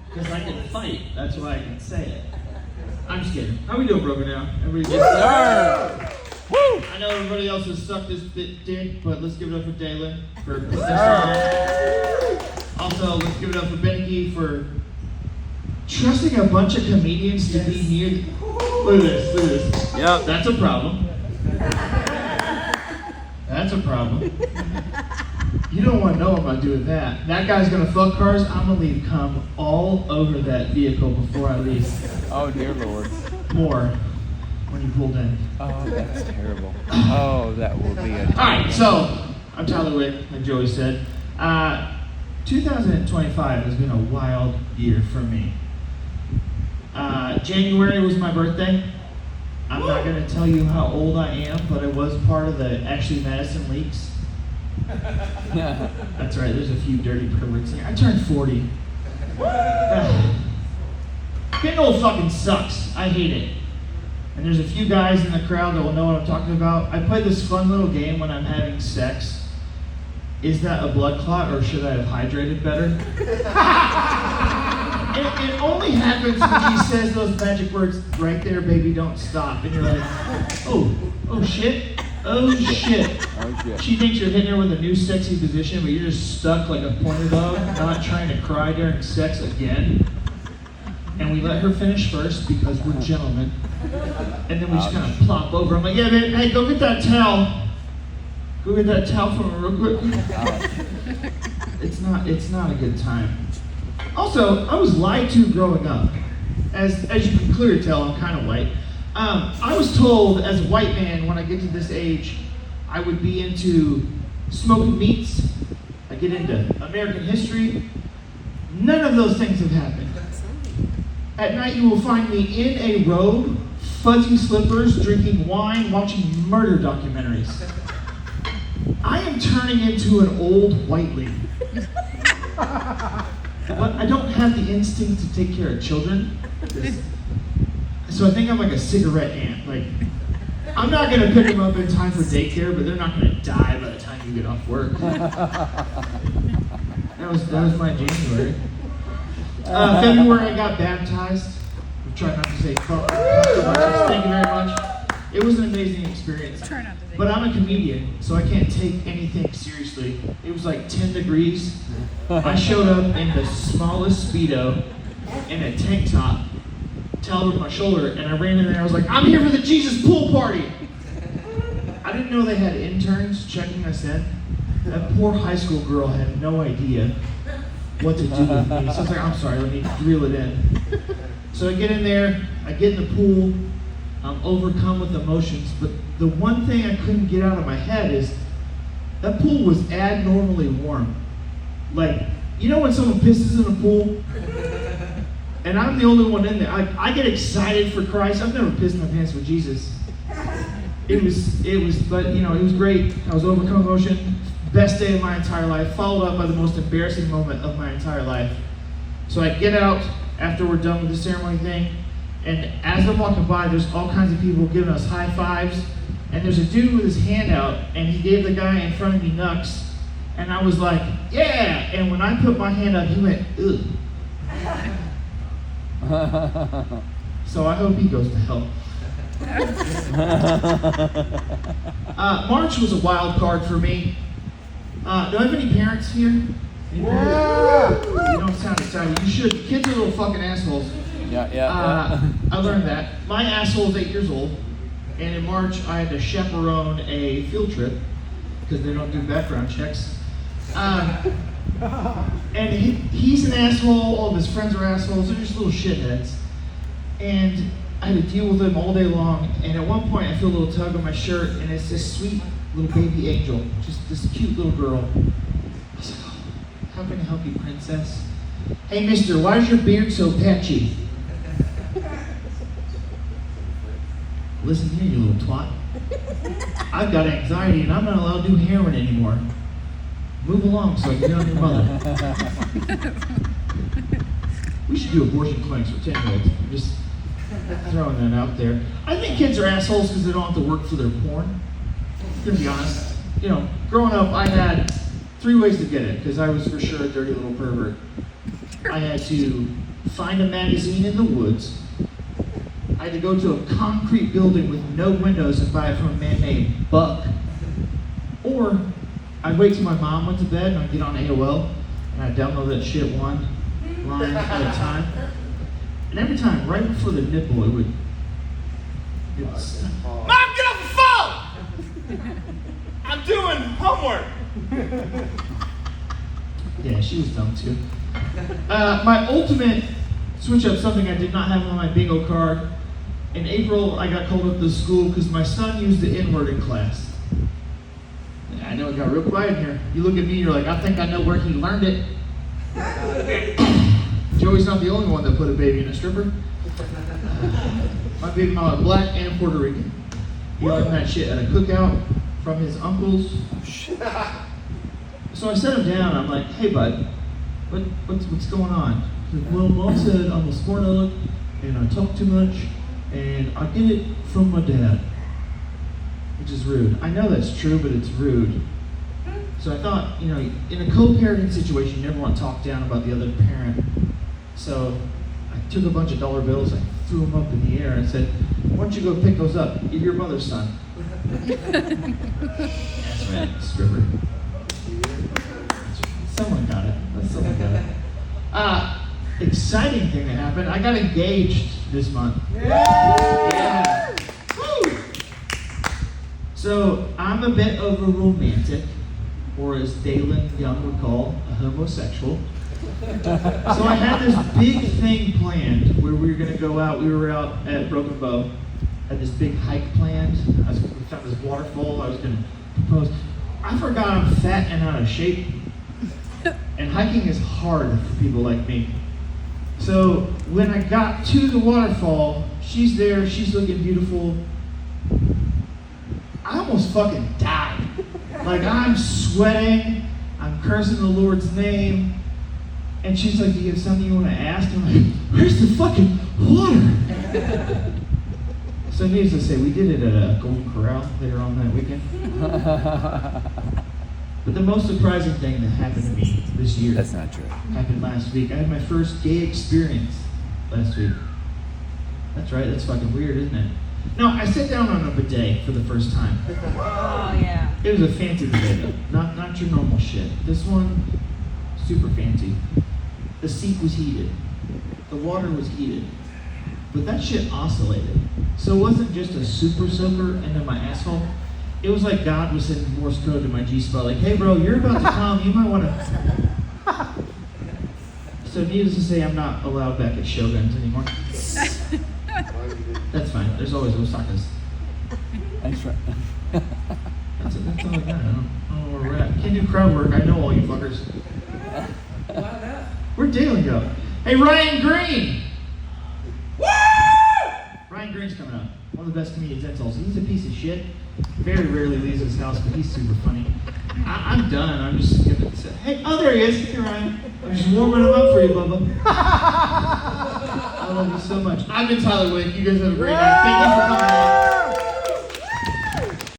Because I can fight. That's why I can say it. I'm just kidding. How we doing, Broken Down? Everybody Yes, sir. Woo! I know everybody else has sucked this dick, but let's give it up for Dalen for Also, let's give it up for Beneke for trusting a bunch of comedians to be near. Look at this. Look at this. Yep. That's a problem. That's a problem. You don't want to know what I'm about to do with that. That guy's gonna fuck cars. I'm gonna leave cum all over that vehicle before I leave. Oh, dear Lord. More when you pulled in. Oh, that's terrible. Oh, that will be a... Alright, so, I'm Tyler Wick, like Joey said. 2025 has been a wild year for me. January was my birthday. I'm not going to tell you how old I am, but I was part of the Ashley Madison leaks. That's right, there's a few dirty perverts here. I turned 40. Getting old fucking sucks. I hate it. And there's a few guys in the crowd that will know what I'm talking about. I play this fun little game when I'm having sex. Is that a blood clot or should I have hydrated better? It only happens when he says those magic words, right there, baby, don't stop. And you're like, oh shit. Oh shit. Oh, shit. She thinks you're hitting her with a new sexy position, but you're just stuck like a pointer dog, not trying to cry during sex again. And we let her finish first because we're gentlemen. And then we just kind of plop over. I'm like, yeah, man, hey, go get that towel. Go get that towel for me real quick. It's not a good time. Also, I was lied to growing up. As you can clearly tell, I'm kind of white. I was told as a white man when I get to this age, I would be into smoking meats. I get into American history. None of those things have happened. At night you will find me in a robe, fuzzy slippers, drinking wine, watching murder documentaries. I am turning into an old whiteling. But I don't have the instinct to take care of children. So I think I'm like a cigarette ant. Like, I'm not gonna pick them up in time for daycare, but they're not gonna die by the time you get off work. That was my January. February I got baptized. I'm trying not to say fuck. Thank you very much. It was an amazing experience. But I'm a comedian, so I can't take anything seriously. It was like 10 degrees. I showed up in the smallest Speedo and a tank top, towel over my shoulder, and I ran in there. I was like, I'm here for the Jesus pool party. I didn't know they had interns checking us in. That poor high school girl had no idea what to do with me. So I was like, I'm sorry, let me reel it in. So I get in there, I get in the pool, I'm overcome with emotions, but the one thing I couldn't get out of my head is that pool was abnormally warm. Like, you know when someone pisses in a pool? And I'm the only one in there. I get excited for Christ. I've never pissed my pants for Jesus. It was, but you know, it was great. I was overcome emotion. Best day of my entire life, followed up by the most embarrassing moment of my entire life. So I get out after we're done with the ceremony thing, and as I'm walking by, there's all kinds of people giving us high fives, and there's a dude with his hand out, and he gave the guy in front of me nux, and I was like, yeah! And when I put my hand up, he went, ugh. So I hope he goes to hell. March was a wild card for me. Do I have any parents here? Any parents? You don't sound excited. You should. Kids are little fucking assholes. Yeah. I learned that. My asshole is 8 years old, and in March I had to chaperone a field trip because they don't do background checks. And he's an asshole. All of his friends are assholes. They're just little shitheads. And I had to deal with them all day long. And at one point I feel a little tug on my shirt, and it's this sweet little baby angel, just this cute little girl. I was like, oh, how can I help you, princess? Hey, mister, why is your beard so patchy? Listen here, you little twat. I've got anxiety and I'm not allowed to do heroin anymore. Move along so I can get on your mother. We should do abortion clinics for 10-year-olds. I'm just throwing that out there. I think kids are assholes because they don't have to work for their porn. I'm gonna be honest. You know, growing up, I had 3 ways to get it because I was for sure a dirty little pervert. I had to find a magazine in the woods. I had to go to a concrete building with no windows and buy it from a man named Buck. Or I'd wait till my mom went to bed and I'd get on AOL and I'd download that shit one line at a time. And every time, right before the nipple, it would Mom, get off the phone! I'm doing homework. Yeah, she was dumb too. My ultimate switch up, something I did not have on my bingo card. In April, I got called up to school because my son used the N-word in class. I know it got real quiet in here. You look at me, you're like, I think I know where he learned it. Joey's not the only one that put a baby in a stripper. My baby mama, black and Puerto Rican. He learned that shit at a cookout from his uncles. So I set him down. I'm like, hey bud, what's going on? He's like, well, Mom said I'm a smart aleck and I talk too much and I get it from my dad, which is rude. I know that's true, but it's rude. So I thought, in a co-parenting situation, you never want to talk down about the other parent. So I took a bunch of dollar bills, I threw them up in the air and said, why don't you go pick those up? You're your mother's son. That's right, stripper. Someone got it. Someone got it. Exciting thing that happened. I got engaged this month. Yeah. Woo! So I'm a bit of a romantic, or as Dalen Young would call, a homosexual. So I had this big thing planned where we were going to go out. We were out at Broken Bow. Had this big hike planned. We found this waterfall. I was going to propose. I forgot I'm fat and out of shape. And hiking is hard for people like me. So when I got to the waterfall, she's there, she's looking beautiful. I almost fucking died. Like I'm sweating, I'm cursing the Lord's name. And she's like, do you have something you want to ask? I'm like, where's the fucking water? So needless to say, we did it at a Golden Corral later on that weekend. But the most surprising thing that happened to me this year, That's not true. happened last week. I had my first gay experience last week. That's right, that's fucking weird, isn't it? No, I sat down on a bidet for the first time. Oh, yeah. It was a fancy bidet though, not your normal shit. This one, super fancy. The seat was heated. The water was heated. But that shit oscillated. So it wasn't just a super soaker into my asshole. It was like God was sending Morse code to my G-spot, like, hey bro, you're about to come, you might want to... So needless to say, I'm not allowed back at Shoguns anymore. That's fine, there's always Osakas. Thanks for. That's all I got, I don't know where we're at. Can't do crowd work, I know all you fuckers. Where'd Dalen go? Hey, Ryan Green! Woo! Ryan Green's coming up. One of the best comedians at Tulsa. He's a piece of shit. Very rarely leaves his house, but he's super funny. I'm done. I'm just gonna say, hey, oh, there he is. Hey, Ryan. I'm just warming him up for you, Bubba. I love you so much. I've been Tyler Wake. You guys have a great night. Thank you for coming out.